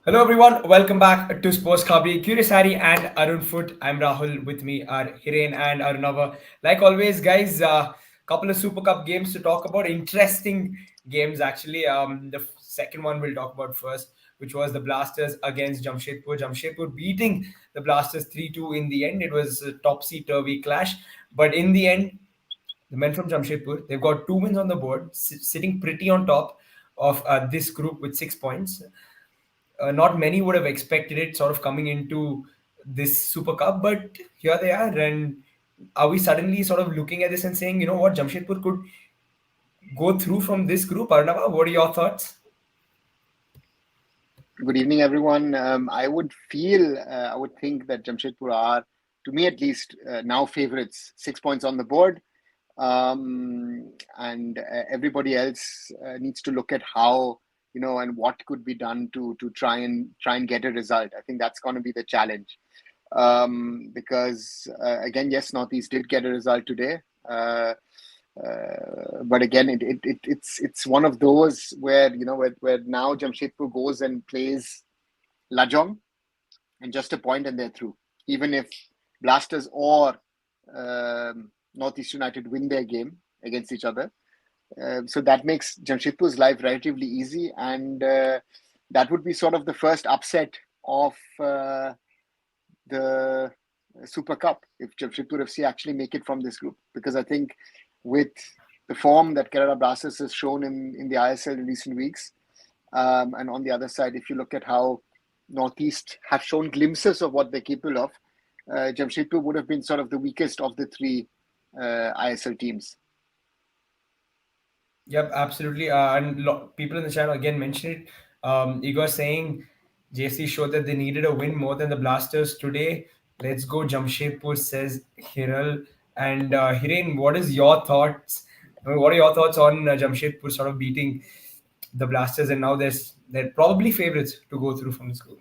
Hello everyone, welcome back to SportsKhabri. Curious Harry and Arun Foot. I'm Rahul. With me are Hiren and Arunava. Like always, guys, couple of Super Cup games to talk about. Interesting games actually. The second one we'll talk about first, which was the Blasters against Jamshedpur. Jamshedpur beating the Blasters 3-2 in the end. It was a topsy-turvy clash, but in the end, the men from Jamshedpur, they've got two wins on the board, sitting pretty on top of this group with 6 points. Not many would have expected it sort of coming into this Super Cup, but here they are. And are we suddenly sort of looking at this and saying, you know what, Jamshedpur could go through from this group? Arnava, what are your thoughts? Good evening, everyone. I would think that Jamshedpur are, to me at least, now favorites. 6 points on the board, and everybody else needs to look at how and what could be done to try and get a result. I think that's going to be the challenge, because again, yes, Northeast did get a result today. But again, it's one of those where where now Jamshedpur goes and plays Lajong and just a point and they're through. Even if Blasters or Northeast United win their game against each other, so that makes Jamshedpur's life relatively easy, and that would be sort of the first upset of the Super Cup if Jamshedpur FC actually make it from this group, because I think with the form that Kerala Blasters has shown in the ISL in recent weeks. And on the other side, if you look at how Northeast have shown glimpses of what they're capable of, Jamshedpur would have been sort of the weakest of the three ISL teams. Yep, absolutely. And people in the chat again mentioned it. Igor saying JC showed that they needed a win more than the Blasters today. Let's go Jamshedpur, says Hiral. And Hiren, what is your thoughts? What are your thoughts on Jamshedpur sort of beating the Blasters, and now they're probably favorites to go through from this group?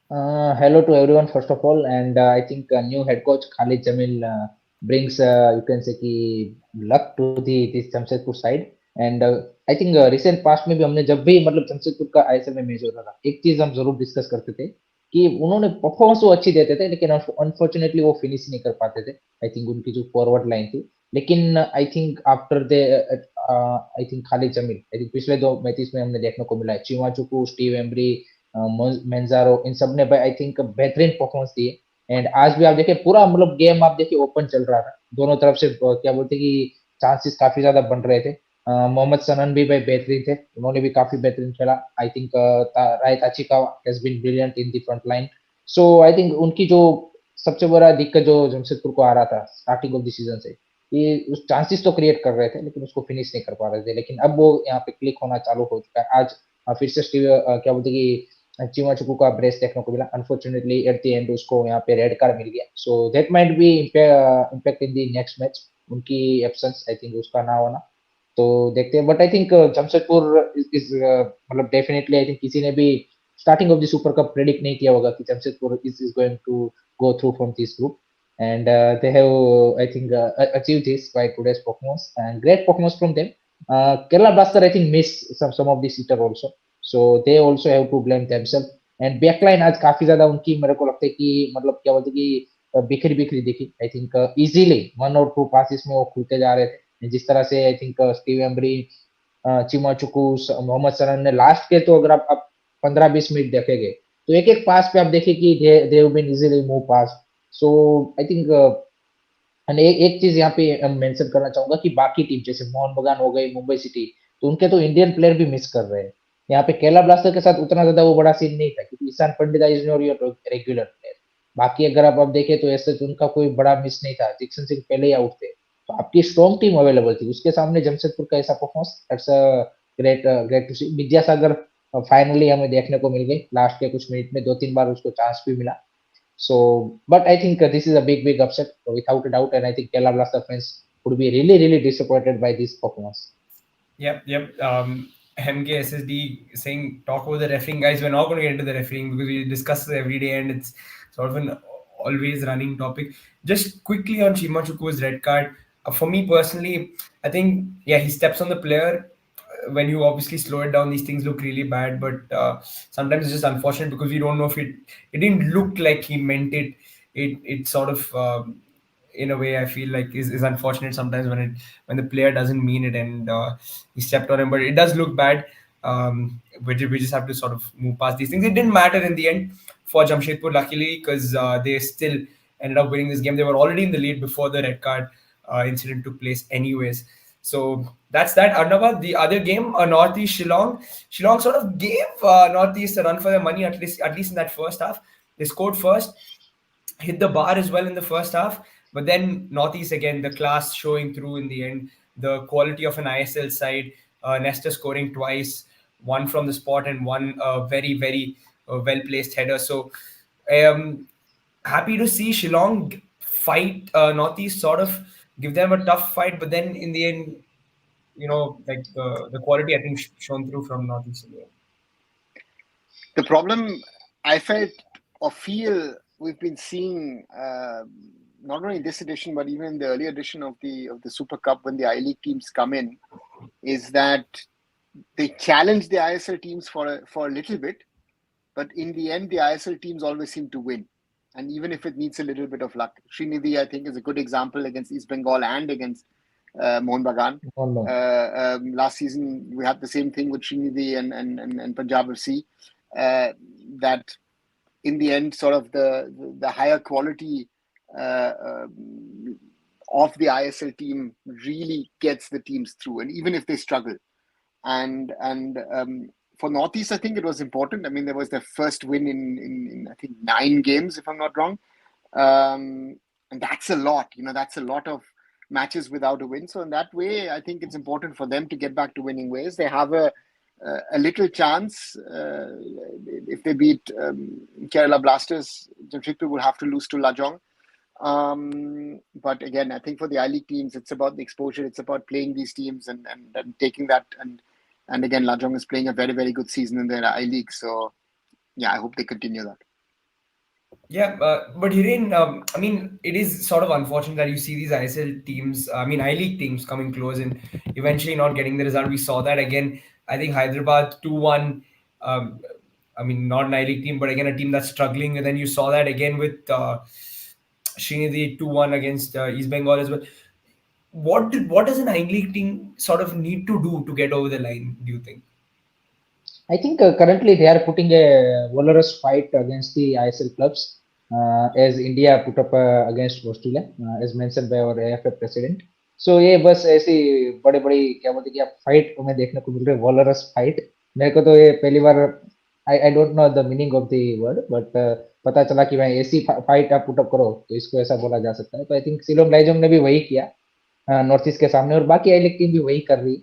Hello to everyone, first of all, and I think new head coach Khalid Jamil brings you can say कि luck to the this Jamshedpur side. And I think recent past में भी हमने जब भी मतलब जमशेदपुर का ISL में match होता था, एक चीज हम जरूर डिस्कस करते थे कि उन्होंने परफॉर्मेंस तो अच्छी देते थे, लेकिन अनफॉर्चुनेटली वो फिनिश नहीं कर पाते थे. आई थिंक उनकी जो फॉरवर्ड लाइन थी, लेकिन I think after they I think Khalid Jamil, I think पिछले दो मैचेस में हमने देखने को मिला है चिमाचुकू, स्टीव एम्ब्री, मेंजारो, इन सब ने आई थिंक बेहतरीन परफॉर्मेंस दिए. एंड आज भी आप देखिए पूरा मतलब गेम आप देखिए ओपन चल रहा था, दोनों तरफ से क्या बोलते कि चांसेस काफी ज्यादा बन रहे थे. मोहम्मद सनन भी भाई बेहतरीन थे, उन्होंने भी काफी बेहतरीन खेला. आई थिंक राइट अचिका has been brilliant in the front line. So I think उनकी जो सबसे बड़ा दिक्कत जो जमशेदपुर को आ रहा था स्टार्टिंग ऑफ द सीजन से, ये उस चांसेस तो क्रिएट कर रहे थे लेकिन उसको फिनिश नहीं कर पा रहे थे. लेकिन अब वो यहाँ पे क्लिक होना चालू हो चुका है. आज फिर से स्टीव क्या बोलते कि चिमाचुकू का ब्रेस देखने को मिला. अनफॉर्चुनेटली एट द एंड उसको यहाँ पे रेड कार्ड मिल गया. So that might be impact in the next match, उनकी एब्सेंस आई थिंक उसका ना होना. तो देखते हैं. But I think Jamshedpur is मतलब डेफिनेटली आई थिंक किसी ने भी starting of the super cup predict नहीं किया होगा कि Jamshedpur is going to go through from this group. And they have I think achieved this by today's performance, and great performance from them. Kerala Blaster I think missed some of the sitter also, so they also have to blame themselves. And backline आज काफी ज्यादा उनकी मेरे को लगता है कि मतलब क्या बोलते कि बिखरी बिखरी दिखी. आई थिंक इजीली 1 और 2 पासिस में वो खुलते जा रहे थे. जिस तरह से I think Steve Embree, Chima Chukwu, Mohammed Sanan ने लास्ट के, तो अगर आप 15-20 मिनट देखेंगे तो एक एक पास पे आप देखिए कि they have been easily move pass. So I think एक चीज यहाँ पे मेंशन करना चाहूंगा कि बाकी टीम जैसे मोहन बगान हो गई, मुंबई सिटी, तो उनके तो इंडियन प्लेयर भी मिस कर रहे हैं. यहाँ पे केरला ब्लास्टर के साथ उतना ज्यादा वो बड़ा सीन नहीं था क्योंकि Ishan Pandita is not your regular player. बाकी अगर आप देखें तो ऐसे तो उनका कोई बड़ा मिस नहीं था. जिक्सन सिंह पहले ही आउट थे, तो आपकी स्ट्रॉन्ग टीम अवेलेबल थी. उसके सामने जमशेदपुर का ऐसा performance, that's great to see. Vidyasagar finally हमें देखने को मिल गई लास्ट के कुछ मिनट में, 2-3 बार उसको चांस भी मिला. So, but I think this is a big upset without a doubt, and I think Kerala Blaster fans would be really disappointed by this performance. Yep. MKSSD saying talk about the refereeing, guys. We're not going to get into the refereeing because we discuss it every day and it's sort of an always running topic. Just quickly on Chimachuku's red card. For me personally, I think he steps on the player when you obviously slow it down, these things look really bad. But sometimes it's just unfortunate because we don't know if it didn't look like he meant it. It sort of in a way I feel like is unfortunate sometimes when the player doesn't mean it and he stepped on him. But it does look bad. We just have to sort of move past these things. It didn't matter in the end for Jamshedpur, luckily, because they still ended up winning this game. They were already in the lead before the red card incident took place, anyways. So that's that. Arnava, the other game, Northeast Shillong. Shillong sort of gave Northeast a run for their money, at least in that first half. They scored first, hit the bar as well in the first half. But then Northeast again, the class showing through in the end, the quality of an ISL side, Nestor scoring twice, one from the spot and one very, very well placed header. So um, happy to see Shillong fight Northeast, sort of give them a tough fight. But then in the end, like the quality I think shown through from Northeast in the end. The problem I felt or feel we've been seeing, not only this edition but even the early edition of the Super Cup, when the I League teams come in, is that they challenge the ISL teams for a little bit, but in the end the ISL teams always seem to win. And even if it needs a little bit of luck, Srinidhi, I think, is a good example against East Bengal and against Mohun Bagan. Last season we had the same thing with Srinidhi and Punjab FC. That in the end, sort of the higher quality of the ISL team really gets the teams through, and even if they struggle. And for Northeast, I think it was important. I mean, there was their first win in I think 9 games, if I'm not wrong, and that's a lot. That's a lot of matches without a win. So in that way, I think it's important for them to get back to winning ways. They have a little chance if they beat Kerala Blasters. Jamshedpur will have to lose to Lajong. But again, I think for the I League teams, it's about the exposure. It's about playing these teams and taking that. And again, Lajong is playing a very, very good season in their I League. So yeah, I hope they continue that. Yeah, but Hiren, I mean, it is sort of unfortunate that you see these ISL teams, I mean, I League teams coming close and eventually not getting the result. We saw that again. I think Hyderabad 2-1. I mean, not an I League team, but again, a team that's struggling. And then you saw that again with Srinidhi 2-1 against East Bengal as well. What does an I League team sort of need to do to get over the line, do you think? I think currently they are putting a valorous fight against the ISL clubs, as India put up against Australia, as mentioned by our AFF president. So ये बस ऐसी बड़े बड़ी क्या बोलते हैं कि आप फाइट हमें देखने को मिल रहे वॉलरस फाइट. मेरे को तो ये पहली बार I don't know the meaning of the word, but पता चला कि भाई ऐसी फाइट आप पुट अप करो तो इसको ऐसा बोला जा सकता है. तो आई थिंक शिलोंग लाइजोंग ने भी वही किया नॉर्थ ईस्ट के सामने, और बाकी आई लीग टीम भी वही कर रही.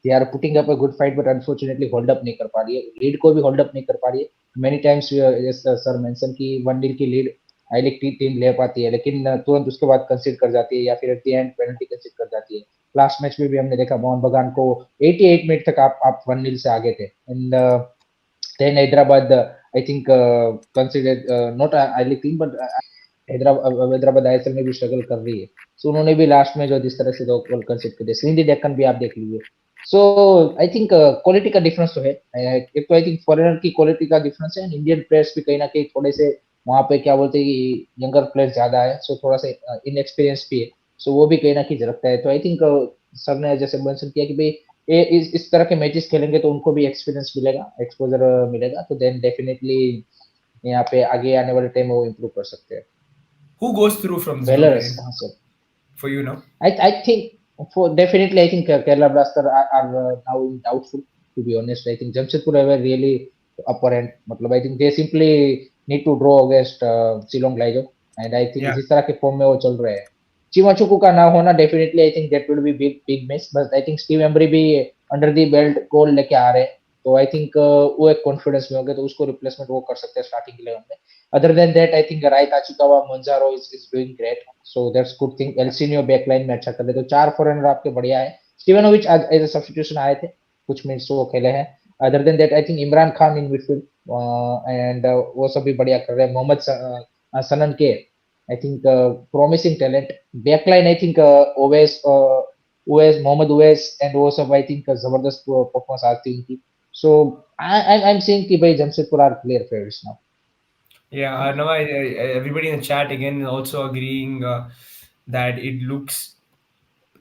They are putting up a good fight, but unfortunately hold up नहीं कर पा रही है, लीड को भी होल्ड अप नहीं कर पा रही है. मेनी टाइम्स सर मेंशन की 1-0 की लीड आई लीग टीम ले पाती है, लेकिन तुरंत उसके बाद कंसीड कर जाती है या फिर एट द एंड पेनल्टी कंसीड कर जाती है. लास्ट मैच में भी हमने देखा मोहन बगान को 88 मिनट तक आप 1-0 से आगे थे. And then Hyderabad I think considered not I league team, but Hyderabad ISL में भी स्ट्रगल कर रही है. सो उन्होंने भी लास्ट में जो जिस तरह से 2 गोल कंसीड कर दिए. सिंधी डेक्कन भी आप देख लीजिए. सो आई थिंक क्वालिटी का डिफरेंस तो है. एक तो आई थिंक फॉरेनर की क्वालिटी का डिफरेंस है, एंड इंडियन प्लेयर्स भी कहीं ना कहीं थोड़े से वहाँ पे क्या बोलते हैं कि यंगर प्लेयर्स ज्यादा है, सो थोड़ा सा इनएक्सपीरियंस भी है. सो वो भी कहीं ना कहीं झलकता है. तो आई थिंक सर ने जैसे मेंशन किया कि भाई इस तरह के मैचेस खेलेंगे तो उनको भी एक्सपीरियंस मिलेगा, एक्सपोजर मिलेगा, तो देन डेफिनेटली यहाँ पे आगे आने वाले टाइम में वो इम्प्रूव कर सकते हैं. Who goes through from this group Valorous, sir. for you now? I think definitely I think Kerala Blaster are now doubtful, to be honest. I think Jamshedpur were really upper end. मतलब I think they simply need to draw against Shillong Lajong, and I think जिस तरह के form में वो चल रहे हैं, चिमाचुकू का ना होना definitely I think that will be big miss. But I think Steve Embry भी अंडर द बेल्ट गोल लेके आ रहे हैं, तो आई थिंक वो एक कॉन्फिडेंस में होंगे, तो उसको रिप्लेसमेंट वो कर सकते हैं स्टार्टिंग 11 में. Other than that, I think Rai Tachikawa Monjaro is doing great, so that's good thing. Elsinio backline में अच्छा कर रहे, तो 4 फॉरेनर आपके बढ़िया है. स्टीवेनोविच एज अ सब्स्टिट्यूशन आए थे, कुछ मिनट्स वो खेले हैं. Other than that, I think Imran Khan in midfield and वो सब भी बढ़िया कर रहे हैं. मोहम्मद सनन के I think promising talent. Backline I think always Uwais, Mohammad Uwais and वो सब I think जबरदस्त performance आती है उनकी. So I'm saying कि भाई Jamshedpur are clear favorites now. Yeah, now everybody in the chat again is also agreeing that it looks.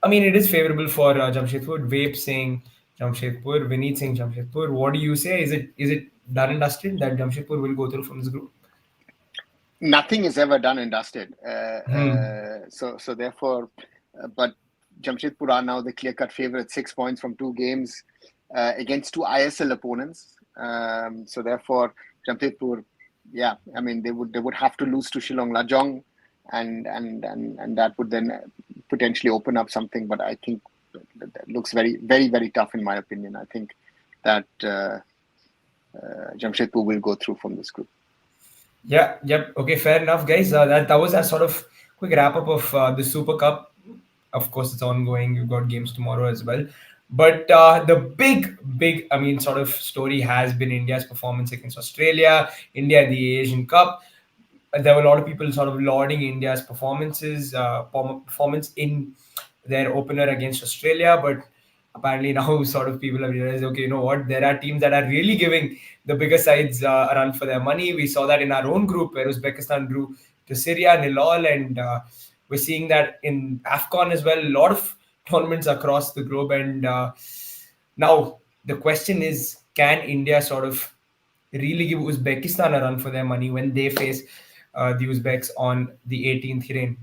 I mean, it is favorable for Jamshedpur. Vape saying Jamshedpur, Vineet saying Jamshedpur. What do you say? Is it done and dusted that Jamshedpur will go through from this group? Nothing is ever done and dusted. Hmm. So therefore, but Jamshedpur are now the clear-cut favorite, 6 points from 2 games against two ISL opponents. So therefore, Jamshedpur, yeah, I mean they would have to lose to Shillong Lajong, and that would then potentially open up something. But I think that looks very very very tough in my opinion. I think that Jamshedpur will go through from this group. Yeah, yep. Okay, fair enough, guys. That was a sort of quick wrap up of the Super Cup. Of course, it's ongoing. We've got games tomorrow as well. But the big, I mean, sort of story has been India's performance against Australia, India in the Asian Cup. There were a lot of people sort of lauding India's performance in their opener against Australia, but apparently now sort of people have realized, okay, you know what, there are teams that are really giving the bigger sides a run for their money. We saw that in our own group where Uzbekistan drew to Syria, nil-all, and we're seeing that in AFCON as well. A lot of tournaments across the globe, and now the question is, can India sort of really give Uzbekistan a run for their money when they face the Uzbeks on the 18th, Hiren?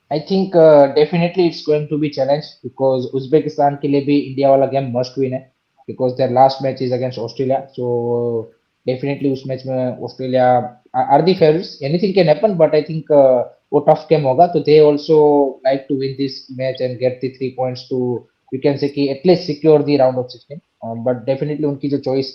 I think definitely it's going to be challenged because Uzbekistan के लिए भी India वाला game must win है because their last match is against Australia. So definitely उस match में Australia are the favorites. Anything can happen, but I think वो tough game होगा. So they also like to win this match and get the 3 points to you can say कि at least secure the round of 16. But definitely उनकी जो choice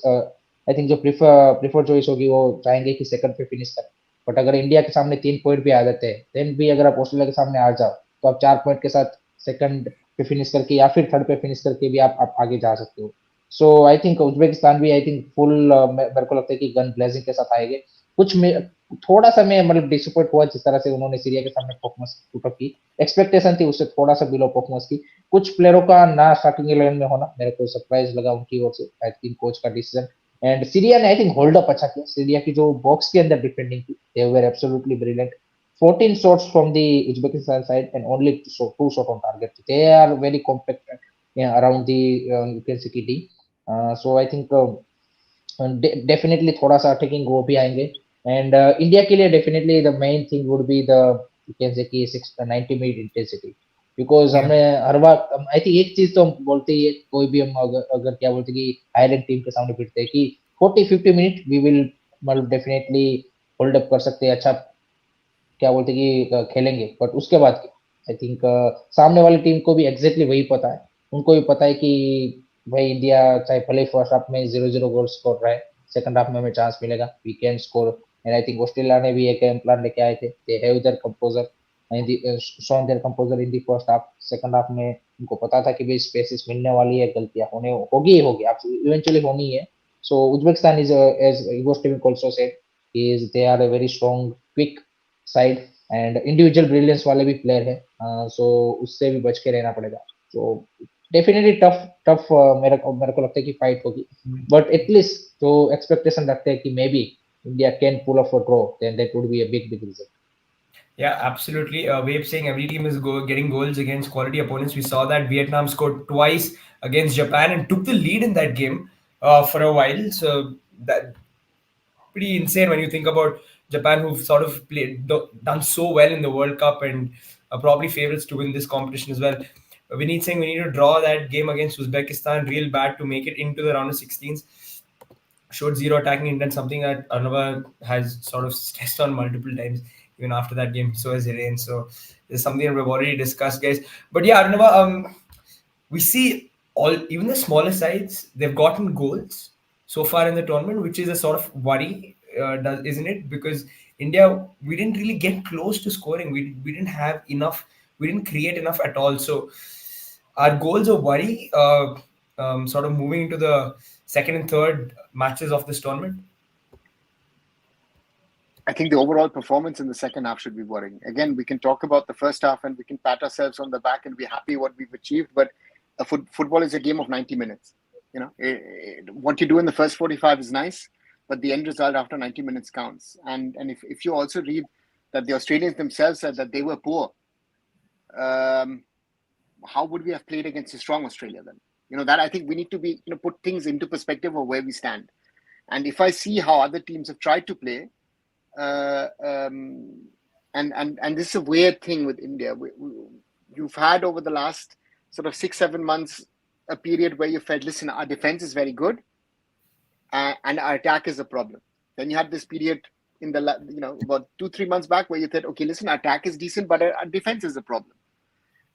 I think जो prefer choice होगी वो चाहेंगे कि second पे finish करें. बट अगर इंडिया के सामने 3 पॉइंट भी आ जाते हैं देन भी अगर आप ऑस्ट्रेलिया के सामने आ जाओ तो आप 4 पॉइंट के साथ सेकंड पे फिनिश करके या फिर थर्ड पे फिनिश करके भी आप आगे जा सकते हो. सो आई थिंक उज्बेकिस्तान भी आई थिंक फुल मेरे को लगता है कि गन ब्लेजिंग के साथ आएंगे. कुछ में थोड़ा सा मैं मतलब डिसअपॉइंट हुआ जिस तरह से उन्होंने सीरिया के सामने परफॉर्मेंस पुट अप की. एक्सपेक्टेशन थी उससे थोड़ा सा बिलो परफॉर्मेंस की. कुछ प्लेयरों का ना स्टार्टिंग 11 में होना मेरे को सरप्राइज लगा उनकी ओर से. आई थिंक कोच का डिसीजन एंड सीरिया ने आई थिंक होल्ड अप अच्छा किया. सीरिया की जो बॉक्स के अंदर डिफेंडिंग थी they were absolutely brilliant. 14 shots from the Uzbekistan side and only two shot on target. They are very compact around the you can say D. So I think definitely थोड़ा सा attacking वो भी आएंगे. And India के लिए definitely the main thing would be the you can say कि 90 minute intensity because Yeah. हमने हर बार आई think एक चीज तो हम बोलते ही है कोई भी हम अगर क्या बोलते कि आयरलैंड टीम के सामने फिरते हैं कि 40-50 मिनट वी विल मतलब डेफिनेटली होल्ड अप कर सकते हैं. अच्छा क्या बोलते कि खेलेंगे बट उसके बाद आई थिंक सामने वाली टीम को भी एग्जैक्टली वही पता है. उनको भी पता है कि भाई इंडिया चाहे भले फर्स्ट हाफ में 0-0 गोल स्कोर रहा है सेकंड हाफ में हमें चांस मिलेगा we can score. And I think Australia ने भी एक गेम प्लान लेके आए थे. They have their composure and shown their composure in the first half. Second half में उनको पता था कि भाई स्पेसेस मिलने वाली है गलतियां होगी आप इवेंचुअली होनी है. So Uzbekistan is as Igor team also said is they are a very strong quick side and individual brilliance वाले भी प्लेयर है. सो उससे भी बच के रहना पड़ेगा. सो डेफिनेटली टफ मेरे को लगता है कि फाइट होगी. बट एटलीस्ट जो एक्सपेक्टेशन रखते हैं कि may be India can pull off a draw then that would be a big result. Yeah, absolutely. Vape saying every team is getting goals against quality opponents. We saw that Vietnam scored twice against Japan and took the lead in that game for a while. So that pretty insane when you think about Japan, who've sort of done so well in the World Cup and are probably favorites to win this competition as well. We need saying we need to draw that game against Uzbekistan real bad to make it into the round of 16s. Showed zero attacking intent, something that Arnava has sort of stressed on multiple times, even after that game. So has Hiren. So there's something that we've already discussed, guys. But yeah, Arnava, we see all even the smaller sides they've gotten goals so far in the tournament, which is a sort of worry, isn't it? Because India, we didn't really get close to scoring. We didn't have enough. We didn't create enough at all. So our goals of worry, sort of moving into the second and third matches of this tournament. I think the overall performance in the second half should be worrying. Again, we can talk about the first half and we can pat ourselves on the back and be happy what we've achieved. But football is a game of 90 minutes. What you do in the first 45 is nice, but the end result after 90 minutes counts. And if you also read that the Australians themselves said that they were poor, how would we have played against a strong Australia then? That I think we need to be, put things into perspective of where we stand. And if I see how other teams have tried to play, and this is a weird thing with India. You've had over the last sort of 6-7 months a period where you felt, listen, our defense is very good, and our attack is a problem. Then you had this period in the about 2-3 months back where you said, okay, listen, our attack is decent, but our defense is a problem.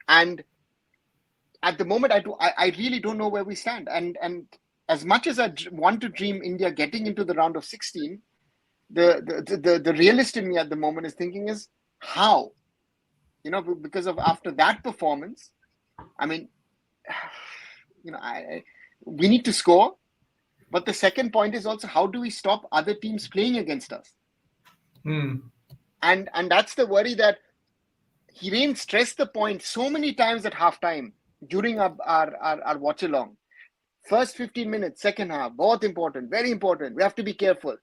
And at the moment, I really don't know where we stand. And as much as I want to dream India getting into the round of 16. The realist in me at the moment is thinking is how, because of after that performance, I mean, we need to score, but the second point is also how do we stop other teams playing against us? And that's the worry that Hiren stressed the point so many times at halftime during our watch along. First 15 minutes, second half, both important, very important. We have to be careful.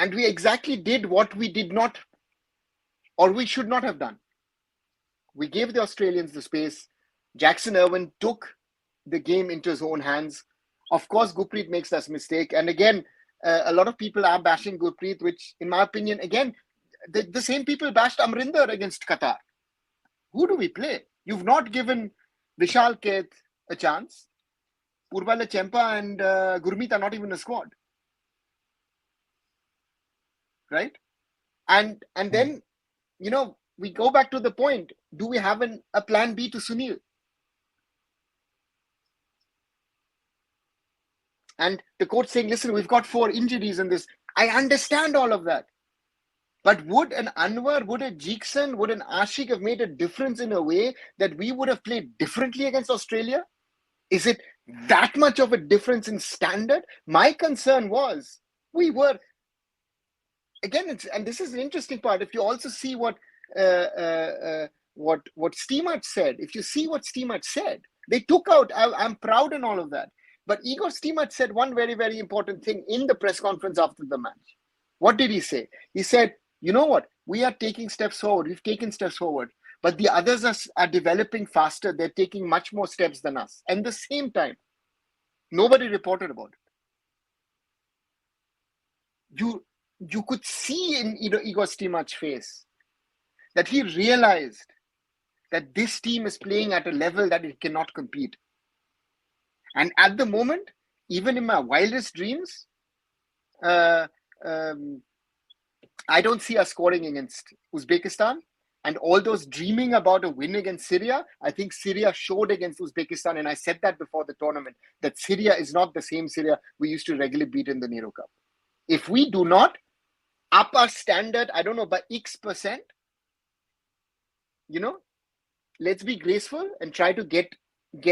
And we exactly did what we did not, or we should not have done. We gave the Australians the space. Jackson Irwin took the game into his own hands. Of course, Gurpreet makes that mistake. And again, a lot of people are bashing Gurpreet, which in my opinion, again, the same people bashed Amrinder against Qatar. Who do we play? You've not given Vishal Keth a chance. Purvala Chempa and Gurmeet are not even a squad. Right? And then, we go back to the point. Do we have a plan B to Sunil? And the coach saying, listen, we've got 4 injuries in this. I understand all of that. But would an Anwar, would a Jeekson, would an Ashik have made a difference in a way that we would have played differently against Australia? Is it that much of a difference in standard? My concern was we were, again, and this is an interesting part. If you also see what Steemart said, if you see what Steemart said, they took out, I'm proud and all of that. But Igor Steemart said one very, very important thing in the press conference after the match. What did he say? He said, you know what? We are taking steps forward. We've taken steps forward. But the others are developing faster. They're taking much more steps than us. And at the same time, nobody reported about it. You could see in Igor Steemart's face that he realized that this team is playing at a level that it cannot compete. And at the moment, even in my wildest dreams, I don't see us scoring against Uzbekistan. And all those dreaming about a win against Syria, I think Syria showed against Uzbekistan, and I said that before the tournament, that Syria is not the same Syria we used to regularly beat in the Nehru Cup. If we do not up our standard, I don't know, by X%, let's be graceful and try to get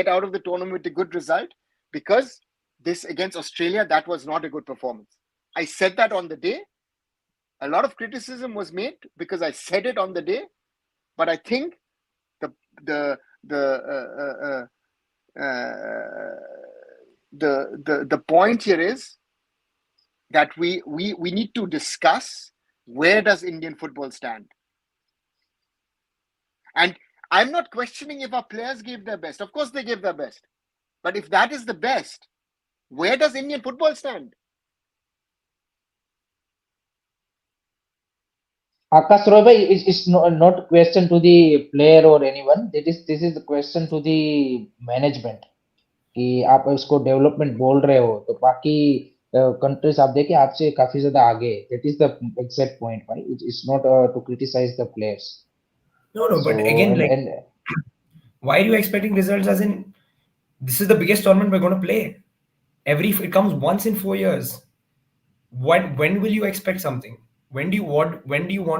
out of the tournament with a good result, because this against Australia, that was not a good performance. I said that on the day. A lot of criticism was made because I said it on the day, but I think the point here is that we need to discuss where does Indian football stand. And I'm not questioning if our players gave their best. Of course they gave their best. But if that is the best, where does Indian football stand? Akash Roy bhai, it's not a question to the player or anyone. This is the question to the management. कि आप उसको development बोल रहे हो तो बाकी countries आप देखिए आपसे काफी ज्यादा आगे. That is the exact point, right? It's not to criticize the players. No, but again, why are you expecting results as in this is the biggest tournament we're going to play? It comes once in 4 years. When will you expect something? When do you want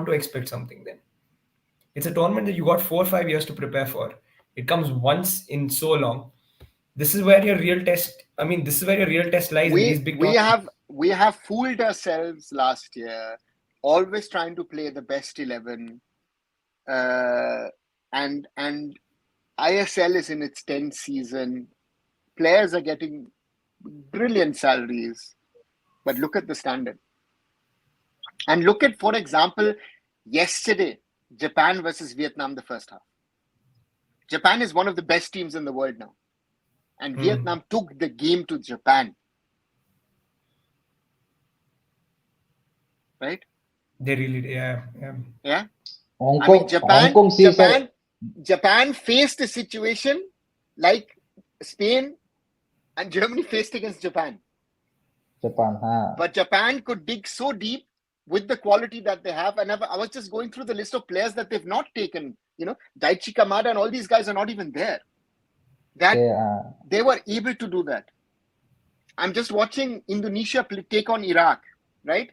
to expect something then? It's a tournament that you got 4 or 5 years to prepare for. It comes once in so long. This is where your real test. I mean, this is where your real test lies in these big tournaments. We have fooled ourselves last year always trying to play the best 11, and ISL is in its 10th season. Players are getting brilliant salaries, but look at the standard. And look at, for example, yesterday, Japan versus Vietnam, the first half. Japan is one of the best teams in the world now. And Vietnam took the game to Japan. Right? They really, yeah. Yeah. Hong I mean, Kong, Hong Kong, see, sir. Japan faced a situation like Spain and Germany faced against Japan. Japan, But Japan could dig so deep with the quality that they have. And I was just going through the list of players that they've not taken. Daichi Kamada and all these guys are not even there. They were able to do that. I'm just watching Indonesia take on Iraq, right?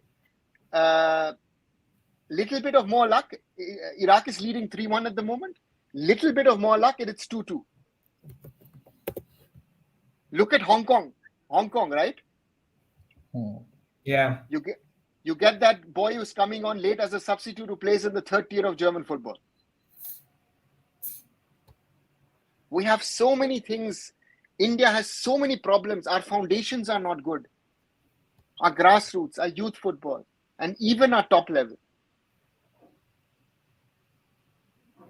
Little bit of more luck. Iraq is leading 3-1 at the moment. Little bit of more luck and it's 2-2. Look at Hong Kong, right? Yeah. You get that boy who's coming on late as a substitute who plays in the third tier of German football. We have so many things. India has so many problems. Our foundations are not good. Our grassroots, our youth football, and even our top level.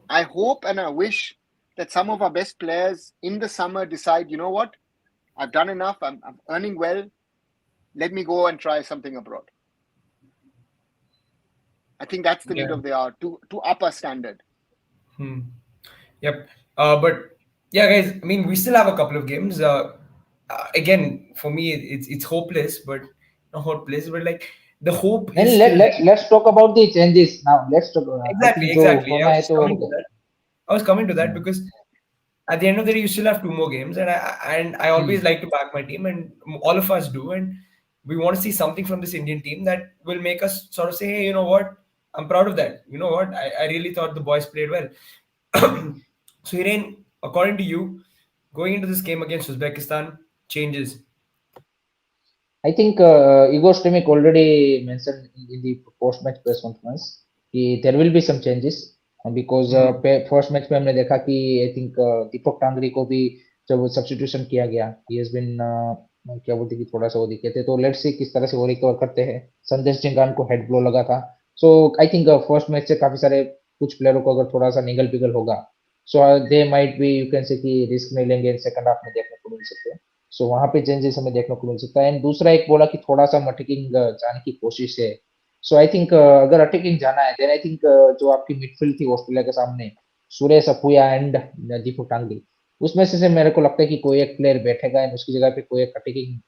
I hope and I wish that some of our best players in the summer decide, you know what? I've done enough. I'm earning well. Let me go and try something abroad. I think that's the need of the hour to up our standard. Yep. But yeah, guys, I mean, we still have a couple of games. Again, for me, it's hopeless, but not hopeless, but like the hope And is still let's talk about the changes now. Let's talk. exactly. I was coming to that because at the end of the day, you still have two more games, and I always like to back my team, and all of us do, and we want to see something from this Indian team that will make us sort of say, hey, you know what, I'm proud of that. You know what, I really thought the boys played well. So, Hiren, according to you, going into this game against Uzbekistan, changes. I think Igor Stimic already mentioned in the post-match press conference कि there will be some changes because first match में हमने देखा कि I think दीपक टांगरी को भी जब substitution किया गया, he has been क्या बोलते कि थोड़ा सा वो दिखे थे, तो लेट्स सी किस तरह से वो रिकवर करते हैं. संदेश जिंगान को हेड ब्लो लगा था, so I think first match से काफी सारे कुछ प्लेयरों को अगर थोड़ा सा निगल पिगल होगा, so they might be, you can say कि रिस्क नहीं लेंगे, सेकंड हाफ में देखने को मिल सकते हैं. सो वहां पे चेंजेस हमें देखने को मिल सकता है. एंड दूसरा एक बोला कि थोड़ा सा अटैकिंग जाने की कोशिश है. सो आई थिंक अगर अटैकिंग जाना है देन आई थिंक जो आपकी मिडफील्ड थी ऑस्ट्रेलिया के सामने, सुरेश अफुया एंड दीपक टांगरी, उसमें से मेरे को लगता है कि कोई एक प्लेयर बैठेगा एंड उसकी जगह पे कोई एक अटैकिंग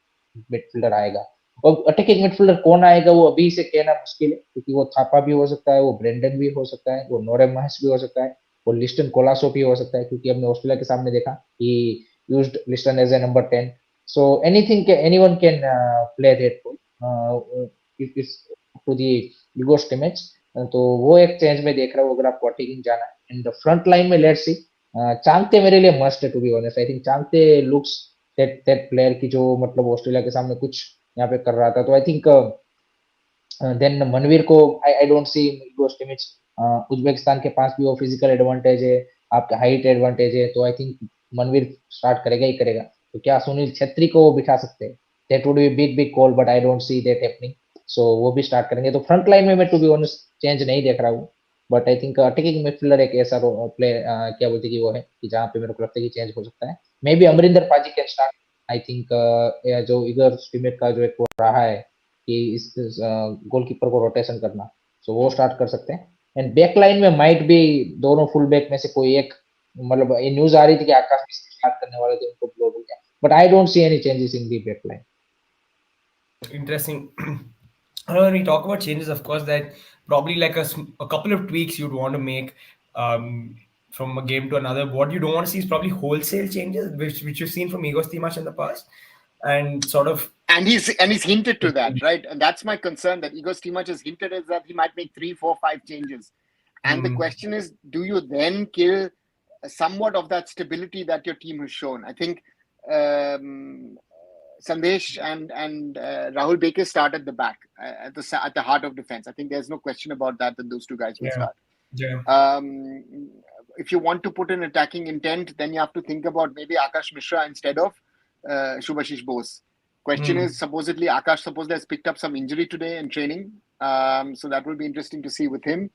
मिडफील्डर आएगा. और अटैकिंग मिडफील्डर कौन आएगा वो अभी से कहना मुश्किल है, क्योंकि वो थापा भी हो सकता है, वो ब्रेंडन भी हो सकता है, वो नोरे महेश भी हो सकता है, वो लिस्टन कोलासो भी हो सकता है, क्योंकि हमने ऑस्ट्रेलिया के सामने देखा कि used Liston as a number 10. So anyone can play that role. It's to the Igor Stimac. तो वो एक चेंज में देख रहा हूँ अगर आपको अटैकिंग जाना है. एंड फ्रंट लाइन में लेट्स सी, चांगते मेरे लिए मस्ट है to be honest. I think Chhangte looks that player की जो मतलब ऑस्ट्रेलिया के सामने कुछ यहाँ पे कर रहा था. तो आई थिंक देन मनवीर को I don't see Igor Stimac. Uzbekistan के पास भी वो फिजिकल एडवांटेज है, आपका हाइट एडवांटेज है, तो आई थिंक मनवीर स्टार्ट करेगा ही करेगा. तो क्या सुनील छेत्री को वो बिठा सकते हैं? That would be big call, but I don't see that happening. So वो भी स्टार्ट करेंगे. तो फ्रंट लाइन में मैं टू बी ऑनेस्ट चेंज नहीं देख रहा हूँ, but I think attacking midfielder एक ऐसा प्लेयर क्या बोलते कि वो है कि जहाँ पे मेरे को लगता है कि चेंज हो सकता है. मे बी अमरिंदर पाजी कैन स्टार्ट. आई थिंक जो इगर स्टिमेट का जो एक वो रहा है कि इस गोलकीपर को रोटेशन करना, सो वो स्टार्ट कर सकते हैं. एंड बैक लाइन में माइट भी दोनों फुल बैक में से कोई एक, मतलब ये न्यूज आ रही थी कि आकाश मिश्र स्टार्ट करने वाले थे, उनको ब्लो हो गया, but I don't see any changes in the back line. Interesting. When we talk about changes, of course, that probably like a couple of tweaks you'd want to make from a game to another. What you don't want to see is probably wholesale changes, which you've seen from Igor Stimac in the past, and sort of. And he's hinted to that, right? And that's my concern, that Igor Stimac has hinted is that he might make 3, 4, 5 changes. And the question is, do you then kill somewhat of that stability that your team has shown? I think Sandesh and Rahul Baker start at the back, at the heart of defense. I think there's no question about that those two guys will Yeah. start. Yeah. If you want to put an attacking intent, then you have to think about maybe Akash Mishra instead of Shubhashish Bose. Question is, supposedly Akash has picked up some injury today in training, so that will be interesting to see with him.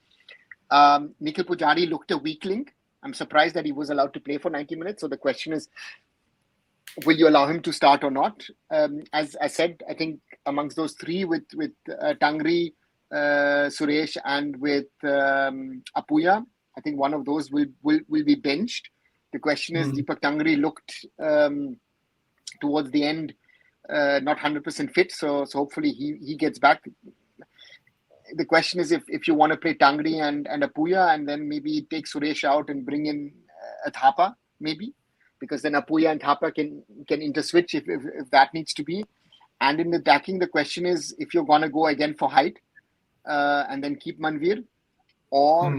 Nikhil Pujari looked a weak link. I'm surprised that he was allowed to play for 90 minutes. So the question is, will you allow him to start or not? As I said, I think amongst those three, with Tangri, Suresh, and with Apuya, I think one of those will be benched. The question is, Deepak Tangri looked towards the end not 100% fit, so hopefully he gets back. The question is if you want to play Tangri and Apuya, and then maybe take Suresh out and bring in Thapa, maybe, because then Apuya and Thapa can interswitch if that needs to be. And in the attacking, the question is if you're going to go again for height and then keep Manvir, or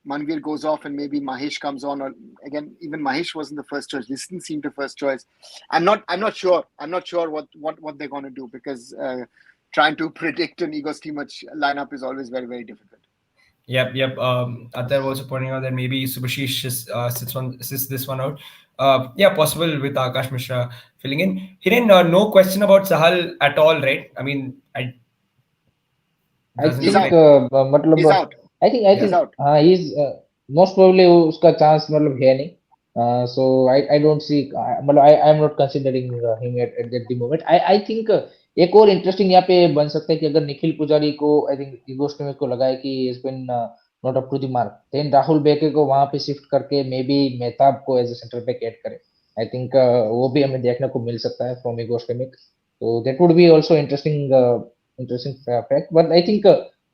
Manvir goes off and maybe Mahesh comes on, or again, even Mahesh wasn't the first choice. Liston seemed the first choice. I'm not sure. I'm not sure what they're going to do, because trying to predict an Igor Stimac lineup is always very, very difficult. Yep. Atar was also pointing out that maybe Subhashish sits this one out. Yeah, possible with Akash Mishra filling in. Hiren, no question about Sahal at all, right? I mean, I doesn't think seem like मतलब He's out. I think He's out. he's most probably उसका chance मतलब है नहीं. So I don't see मतलब I am not considering him at the moment. I think एक और interesting यहाँ पे बन सकता है कि अगर निखिल पुजारी को आई थिंक ईगोस्टमिक को लगा है कि is been not up to the mark, then Rahul Bheke को वहां पे शिफ्ट करके मे बी मेहताब को as a centre back add करे. आई थिंक वो भी हमें देखने को मिल सकता है फ्रॉम ईगोस्टमिक. तो that would be also interesting fact. But I think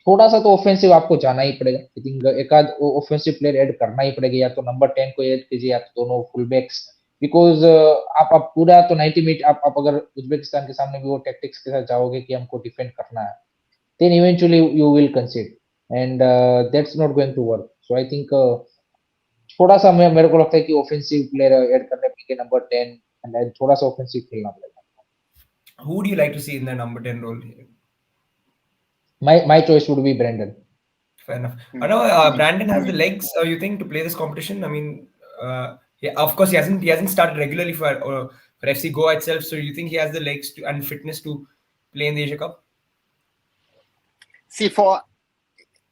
थोड़ा सा तो ऑफेंसिव आपको जाना ही पड़ेगा. आई थिंक एक आध ऑफेंसिव प्लेयर ऐड करना ही पड़ेगा, या तो नंबर 10 को ऐड कीजिए, या तो दोनों फुल बैक्स. बिकॉज आप पूरा तो 90 मिनट आप अगर उज्बेकिस्तान के सामने भी वो टैक्टिक्स के साथ जाओगे कि हमको डिफेंड करना है, then eventually you will concede, and that's not going to work. So I think थोड़ा सा मेरे को लगता है कि ऑफेंसिव प्लेयर ऐड करने पड़ेंगे नंबर 10, एंड थोड़ा सा ऑफेंसिव खेलना पड़ेगा. who do you like to see in the number 10 role here? My choice would be Brandon. Fair enough. I know Brandon has the legs. You think to play this competition? I mean, yeah, of course he hasn't started regularly for FC Goa itself. So you think he has the legs and fitness to play in the Asia Cup? See, for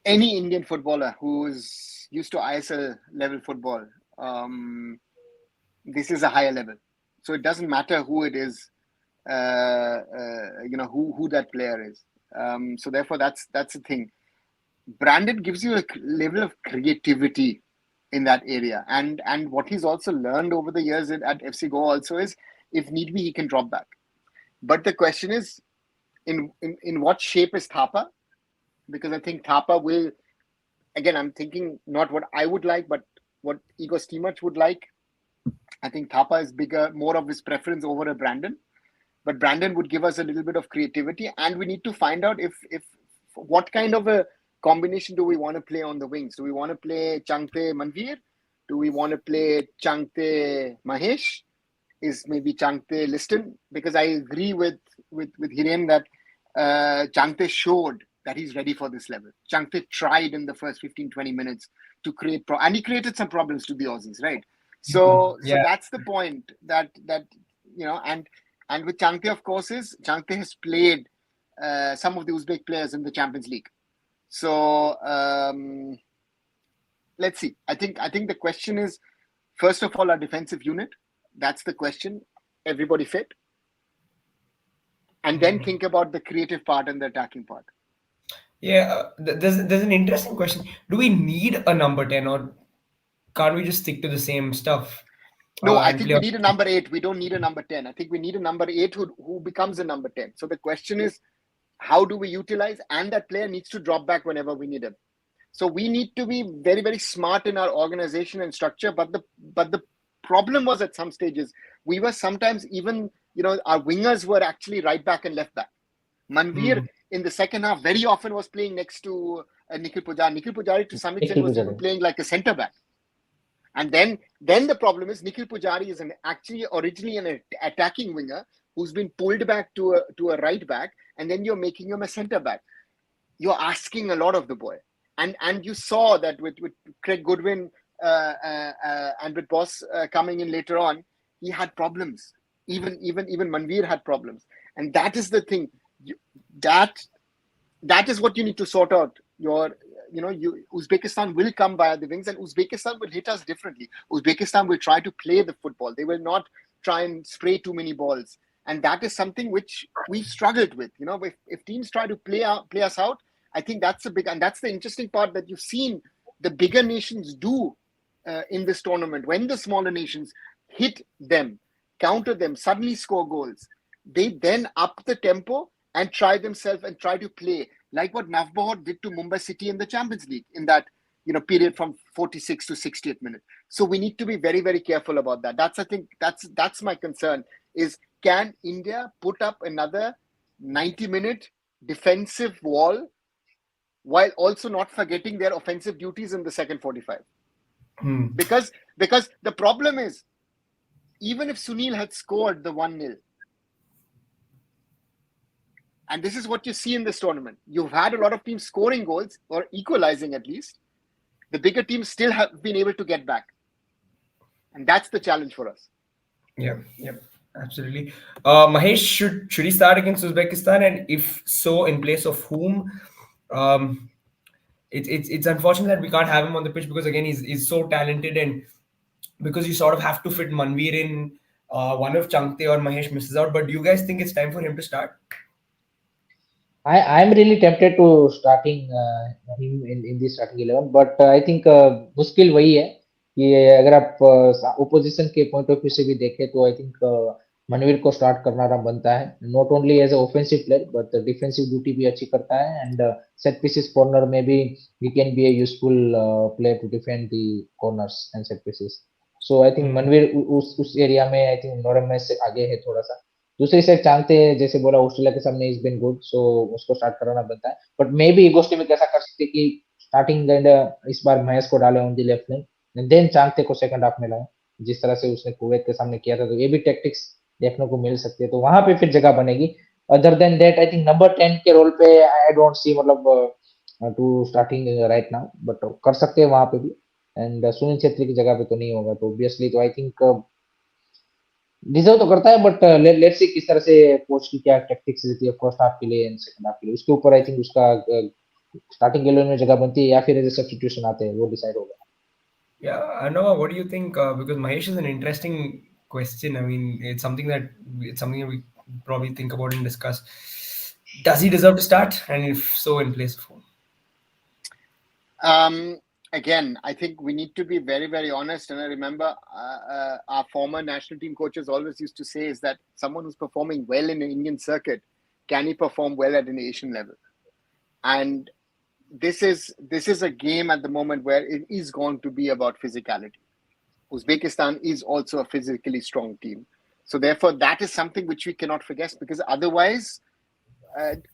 any Indian footballer who's used to ISL level football, this is a higher level. So it doesn't matter who it is, who that player is. So therefore, that's the thing. Brandon gives you a level of creativity in that area, and what he's also learned over the years at FC Goa also is, if need be, he can drop back. But the question is, in what shape is Thapa? Because I think Thapa will, again, I'm thinking not what I would like, but what Igor Stimac would like. I think Thapa is bigger, more of his preference over a Brandon. But Brandon would give us a little bit of creativity, and we need to find out if what kind of a combination do we want to play on the wings? Do we want to play Changte Manvir? Do we want to play Changte Mahesh? Is maybe Changte Liston? Because I agree with Hiren that Changte showed that he's ready for this level. Changte tried in the first 15-20 minutes to create and he created some problems to the Aussies, right? So that's the point that and with Changte, of course, is Changte has played some of the Uzbek players in the Champions League. So let's see. I think the question is, first of all, our defensive unit. That's the question. Everybody fit, and then think about the creative part and the attacking part. Yeah, there's an interesting question. Do we need a number 10, or can't we just stick to the same stuff? No, I think we need a number 8. We don't need a number 10. I think we need a number 8 who becomes a number 10. So the question is, how do we utilize? And that player needs to drop back whenever we need him. So we need to be very, very smart in our organization and structure. But the problem was, at some stages, we were sometimes even, our wingers were actually right back and left back. Manvir in the second half very often was playing next to Nikhil Pujari. Nikhil Pujari to some extent was even playing like a centre back. And then the problem is Nikhil Pujari is actually originally an attacking winger who's been pulled back to a right back, and then you're making him a centre back. You're asking a lot of the boy, and you saw that with Craig Goodwin and with Boss coming in later on, he had problems. Even Manveer had problems, and that is the thing. That is what you need to sort out. Uzbekistan will come via the wings, and Uzbekistan will hit us differently. Uzbekistan will try to play the football. They will not try and spray too many balls, and that is something which we've struggled with. If teams try to play us out, I think that's and that's the interesting part that you've seen the bigger nations do in this tournament. When the smaller nations hit them, counter them, suddenly score goals, they then up the tempo and try themselves and try to play like what Navbahar did to Mumbai City in the Champions League in that period from 46 to 60th minute. So we need to be very, very careful about that. That's my concern is, can India put up another 90-minute defensive wall while also not forgetting their offensive duties in the second 45? Because the problem is, even if Sunil had scored the 1-0, and this is what you see in this tournament, you've had a lot of teams scoring goals or equalizing at least. The bigger teams still have been able to get back. And that's the challenge for us. Yeah, absolutely. Mahesh, should he start against Uzbekistan? And if so, in place of whom? It's unfortunate that we can't have him on the pitch because, again, he's so talented, and because you sort of have to fit Manveer in, one of Changte or Mahesh misses out. But do you guys think it's time for him to start? I'm really tempted to starting him in the starting 11, but I think मुश्किल वही है कि अगर आप opposition के point of view से भी देखें तो I think मनवीर को start करना बनता है, not only as an offensive player but defensive duty भी अच्छी करता है, and set pieces corner में भी he can be a useful player to defend the corners and set pieces. So I think Manveer उस area में I think नॉर्म से आगे है थोड़ा सा. दूसरी साइड चाहते हैं, जैसे बोला ऑस्ट्रेलिया के सामने इज बीन गुड, सो उसको स्टार्ट कराना बनता है, बट मे बी गोस्टी में कैसा कर सकते कि स्टार्टिंग इस बार महेश को डाले on the left lane, then Chhangte को सेकंड हाफ में लाए, जिस तरह से उसने कुवैत के सामने किया था, तो ये भी टैक्टिक्स देखने को मिल सकती है, तो वहां पे फिर जगह बनेगी. Other than that I think number 10 के रोल पे आई डोंट सी मतलब to starting right now, but कर सकते हैं वहां पे भी, एंड सुनील छेत्री की जगह पे तो नहीं होगा, तो ऑब्वियसली तो आई थिंक डिजर्व तो करता है, बट लेट्स सी किस तरह से कोच की क्या टैक्टिक्स रहती है फर्स्ट हाफ के लिए एंड सेकंड हाफ के लिए, उसके ऊपर आई थिंक उसका स्टार्टिंग 11 में जगह बनती है या फिर एज सब्स्टिट्यूशन आते हैं, वो डिसाइड होगा. Yeah, Anova, what do you think? Because Mahesh is an interesting question. I mean, it's something that we probably think about and discuss. Does he deserve to start? And if so, in place of whom? Again, I think we need to be very, very honest. And I remember our former national team coaches always used to say is that someone who's performing well in the Indian circuit, can he perform well at an Asian level? And this is a game at the moment where it is going to be about physicality. Uzbekistan is also a physically strong team. So therefore, that is something which we cannot forget, because otherwise,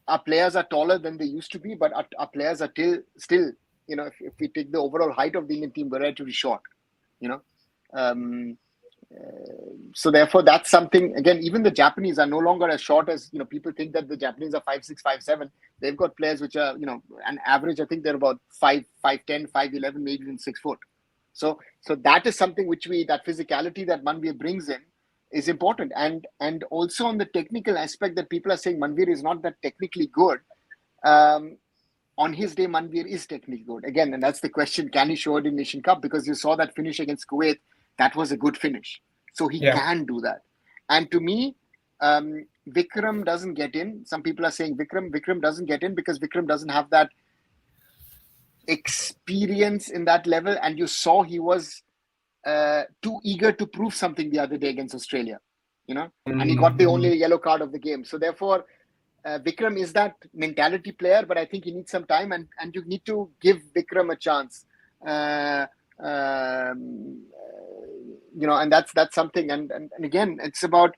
our players are taller than they used to be, but our players are still, if we take the overall height of the Indian team, we're relatively short, so therefore, that's something, again, even the Japanese are no longer as short as, people think that the Japanese are 5'6", 5'7". They've got players which are, an average, I think they're about 5'10", 5'11", maybe even 6 foot. So that is something which that physicality that Manveer brings in is important. And also on the technical aspect, that people are saying Manveer is not that technically good. On his day, Manveer is technically good. Again, and that's the question, can he show it in Nation Cup? Because you saw that finish against Kuwait, that was a good finish. So he can do that. And to me, Vikram doesn't get in. Some people are saying Vikram doesn't get in because Vikram doesn't have that experience in that level. And you saw he was too eager to prove something the other day against Australia, and he got the only yellow card of the game. So therefore, Vikram is that mentality player, but I think he needs some time, and you need to give Vikram a chance. And that's something. And again, it's about,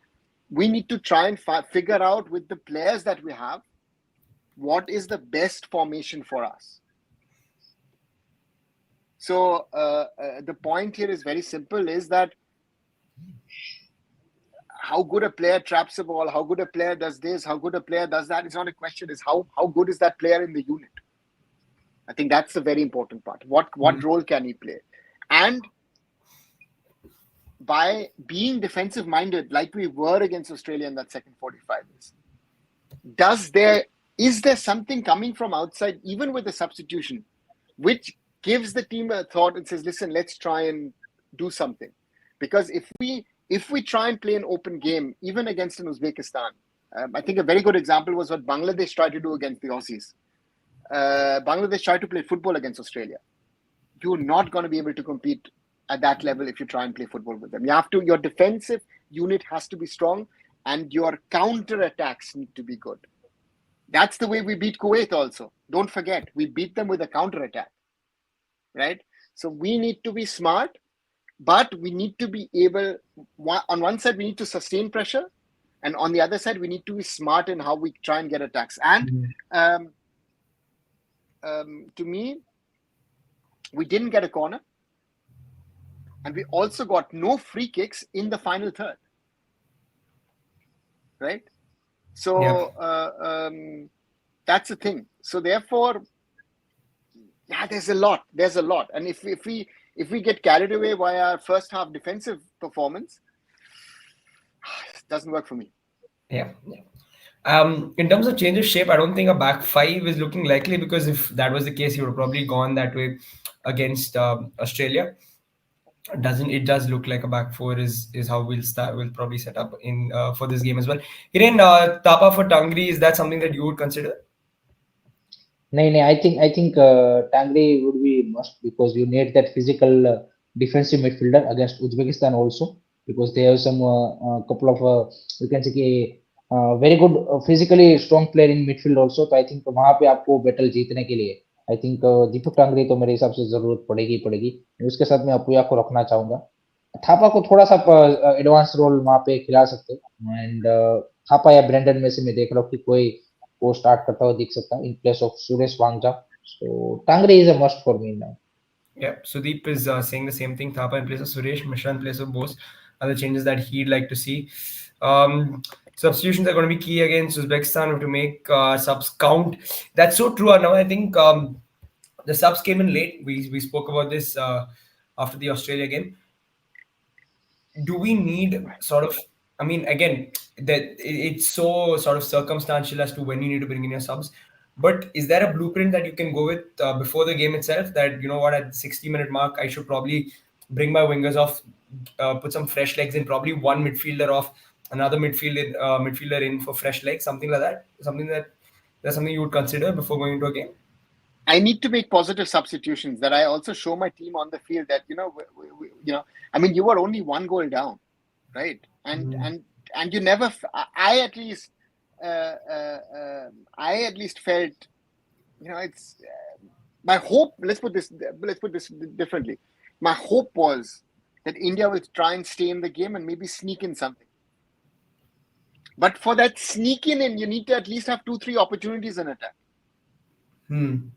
we need to try and figure out with the players that we have, what is the best formation for us. So the point here is very simple: is that how good a player traps a ball, how good a player does this, how good a player does that. It's not a question. It's how good is that player in the unit. I think that's the very important part. What role can he play? And by being defensive minded, like we were against Australia in that second 45 minutes, is there something coming from outside, even with the substitution, which gives the team a thought and says, listen, let's try and do something. Because if we try and play an open game, even against an Uzbekistan, I think a very good example was what Bangladesh tried to do against the Aussies. Bangladesh tried to play football against Australia. You're not going to be able to compete at that level if you try and play football with them. Your defensive unit has to be strong, and your counter attacks need to be good. That's the way we beat Kuwait also. Don't forget, we beat them with a counter attack, right? So we need to be smart, but we need to be able, on one side, we need to sustain pressure, and on the other side, we need to be smart in how we try and get attacks. And to me, we didn't get a corner, and we also got no free kicks in the final third, right? So that's the thing. So therefore, there's a lot. And if we get carried away by our first half defensive performance, it doesn't work for me. Yeah. In terms of change of shape, I don't think a back five is looking likely, because if that was the case, he would have probably gone that way against Australia. It does look like a back four is how we'll probably set up in for this game as well. Hiren, Tapa for Tangri, is that something that you would consider? No, I think Tangri would be must, because you need that physical defensive midfielder against Uzbekistan also, because they have some couple of you can say very good physically strong player in midfield also. तो I think वहाँ पे आपको battle जीतने के लिए I think दीपक टांगरी तो मेरे हिसाब से जरूरत पड़ेगी. उसके साथ मैं अपुया को रखना चाहूंगा. थापा को थोड़ा सा एडवांस रोल वहाँ पे खिला सकते हैं, एंड थापा या ब्रेंडन में से मैं देख रहा हूँ कि कोई वो स्टार्ट करता हुआ दिख सकता है in place of Suresh Wangjam. So Tangri is a must for me now. Yeah, Sudeep is saying the same thing. Thapa in place of Suresh, Mishra in place of Bose are the changes that he'd like to see. Substitutions are going to be key against Uzbekistan. We have to make subs count. That's so true. Now I think the subs came in late. We spoke about this after the Australia game. Do we need sort of? I mean, again, that it's so sort of circumstantial as to when you need to bring in your subs. But is there a blueprint that you can go with before the game itself? That, you know what, at the 60-minute mark, I should probably bring my wingers off, put some fresh legs in, probably one midfielder off, another midfielder in for fresh legs, something like that. That's something you would consider before going into a game. I need to make positive substitutions, that I also show my team on the field that I mean, you were only one goal down, right? And you never. I at least felt, it's my hope. Let's put this differently. My hope was that India will try and stay in the game and maybe sneak in something. But for that sneak in, you need to at least have 2-3 opportunities in attack. And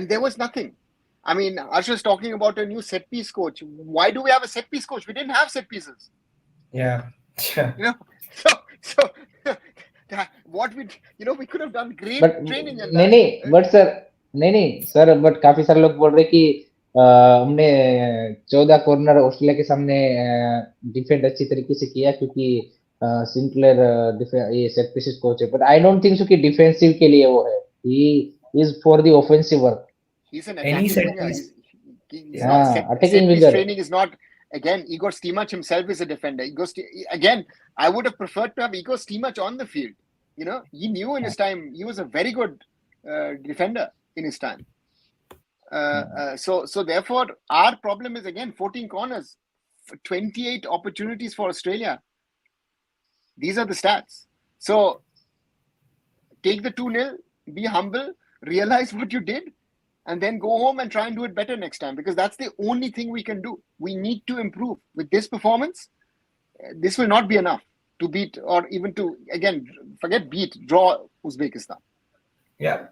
there was nothing. I mean, Ash was talking about a new set piece coach. Why do we have a set piece coach? We didn't have set pieces. Yeah. So what we could have done great training. नहीं sir, but काफी सारे लोग बोल रहे कि हमने 14 corner Australia के सामने डिफेंड अच्छी तरीके से किया क्योंकि सिंक्लेयर ये सेट पीसेस कोच है, but I don't think so कि डिफेंसिव के लिए वो है. He is for the offensive work. He's an attacking winger. He's not attacking winger. Training is not. Again, Igor Stimac himself is a defender. Again, I would have preferred to have Igor Stimac on the field. He knew in his time. He was a very good defender in his time. So therefore, our problem is, again, 14 corners, 28 opportunities for Australia. These are the stats. So take the 2-0, be humble, realize what you did, and then go home and try and do it better next time, because that's the only thing we can do. We need to improve. With this performance, this will not be enough to beat, or even to, again, forget beat, draw Uzbekistan. Yeah.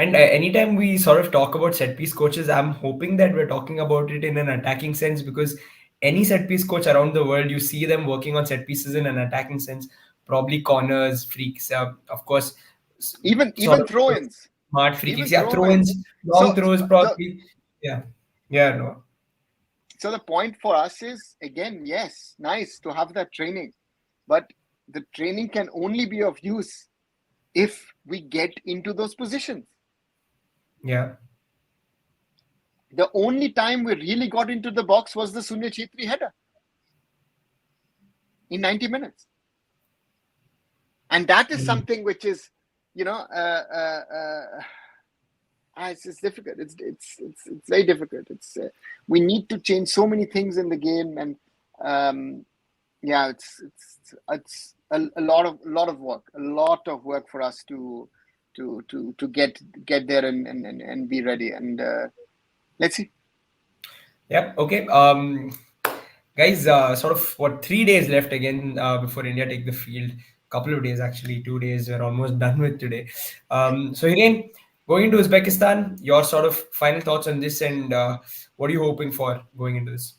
And anytime we sort of talk about set piece coaches, I'm hoping that we're talking about it in an attacking sense, because any set piece coach around the world, you see them working on set pieces in an attacking sense, probably corners, freaks, of course, sort Even of throw-ins, smart free kicks, even yeah, throw ins, throw-ins. long So throws, the probably, yeah, yeah, no, so the point for us is, again, yes, nice to have that training, but the training can only be of use if we get into those positions. yeah. The only time we really got into the box was the Sunil Chhetri header in 90 minutes. And that is Mm. something which is, you know, it's difficult. It's very difficult. We need to change so many things in the game, and yeah, it's a lot of work for us to get there and be ready. And let's see. Yep. Okay. Guys, sort of what 3 days left again before India take the field. Couple of days actually, 2 days. We're almost done with today. So Hiren, going into Uzbekistan, your sort of final thoughts on this, and what are you hoping for going into this?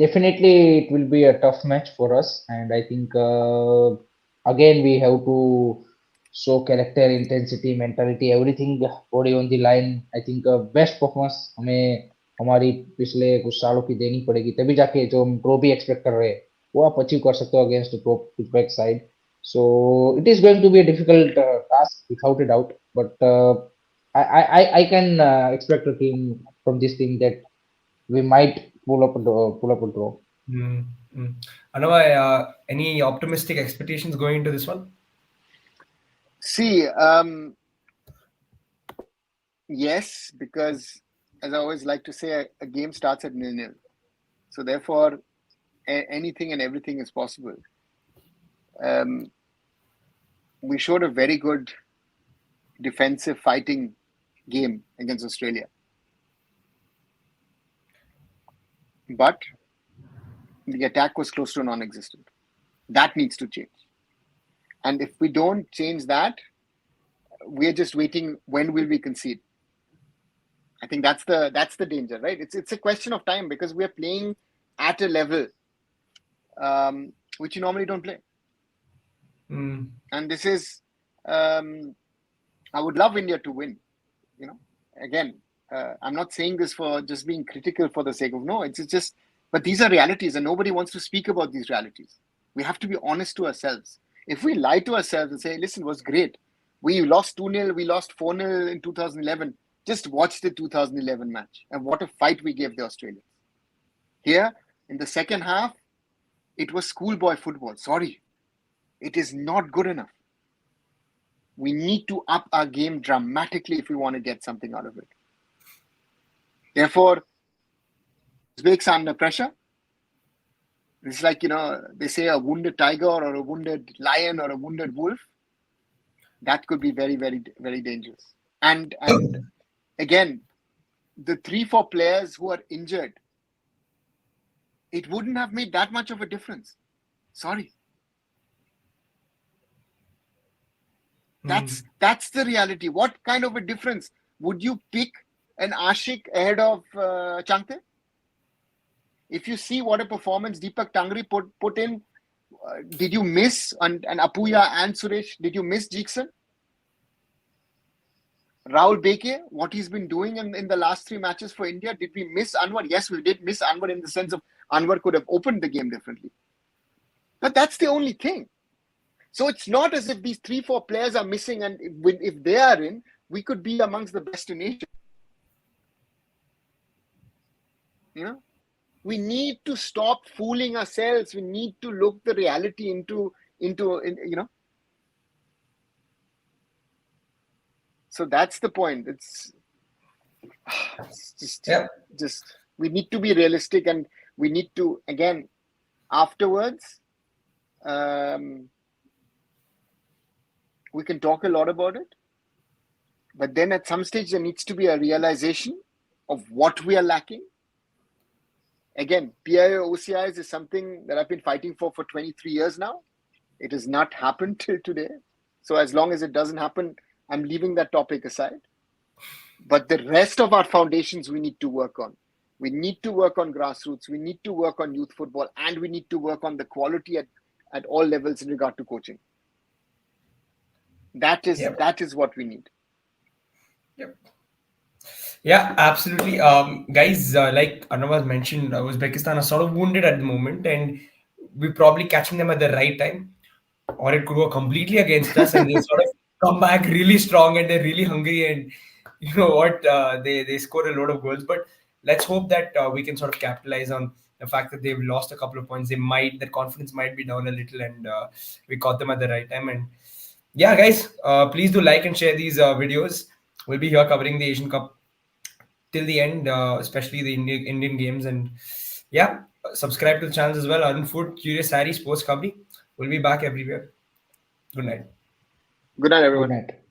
Definitely, it will be a tough match for us, and I think again we have to show character, intensity, mentality, everything, body on the line. I think best performance हमें हमारी पिछले कुछ सालों की देनी पड़ेगी, तभी जाके जो हम ट्रॉफी एक्सपेक्ट कर रहे हैं वो आप अचीव कर सकते हो against top back side. So it is going to be a difficult task without a doubt, but I can expect a team from this team that we might pull up a draw. Mm, mm. Anava, any optimistic expectations going into this one? See, yes, because as I always like to say, a game starts at 0-0. So therefore, anything and everything is possible. We showed a very good defensive fighting game against Australia. But the attack was close to non-existent. That needs to change. And if we don't change that, we're just waiting. When will we concede? I think that's the danger, right? It's a question of time, because we're playing at a level which you normally don't play. Mm. And this is, I would love India to win. You know, again, I'm not saying this for just being critical for the sake of, no. It's just, but these are realities, and nobody wants to speak about these realities. We have to be honest to ourselves. If we lie to ourselves and say, listen, it was great, we lost 2-0, we lost 4-0 in 2011. Just watch the 2011 match and what a fight we gave the Australians. Here, in the second half, it was schoolboy football. Sorry, it is not good enough. We need to up our game dramatically if we want to get something out of it. Therefore, Uzbeks are under pressure. It's like, you know, they say a wounded tiger or a wounded lion or a wounded wolf. That could be very, very, very dangerous. And again, the 3-4 players who are injured, it wouldn't have made that much of a difference. Sorry. That's the reality. What kind of a difference? Would you pick an Ashik ahead of Changte? If you see what a performance Deepak Tangri put in, did you miss, and Apuya and Suresh, did you miss Jeekson? Rahul Beke, what he's been doing in the last 3 matches for India, did we miss Anwar? Yes, we did miss Anwar, in the sense of Anwar could have opened the game differently. But that's the only thing. So it's not as if these 3-4 players are missing, and if they are in, we could be amongst the best in Asia. You know, we need to stop fooling ourselves. We need to look the reality into you know. So that's the point. It's just we need to be realistic, and we need to, again, afterwards, we can talk a lot about it, but then at some stage there needs to be a realization of what we are lacking. Again, PIO OCIs is something that I've been fighting for 23 years now. It has not happened till today. So as long as it doesn't happen, I'm leaving that topic aside. But the rest of our foundations we need to work on. We need to work on grassroots. We need to work on youth football, and we need to work on the quality at all levels in regard to coaching. That is what we need. Yep. Yeah, absolutely. Guys, like Arnav mentioned, Uzbekistan are sort of wounded at the moment, and we're probably catching them at the right time, or it could go completely against us, and they sort of come back really strong and they're really hungry, and you know what, they score a lot of goals. But let's hope that we can sort of capitalize on the fact that they've lost a couple of points. Their confidence might be down a little, and we caught them at the right time. And yeah, guys, please do like and share these videos. We'll be here covering the Asian Cup till the end, especially the Indian games. And yeah, subscribe to the channels as well. Arun Food, Curious Harry, SportsKhabri. We'll be back everywhere. Good night. Good night, Good everyone. night.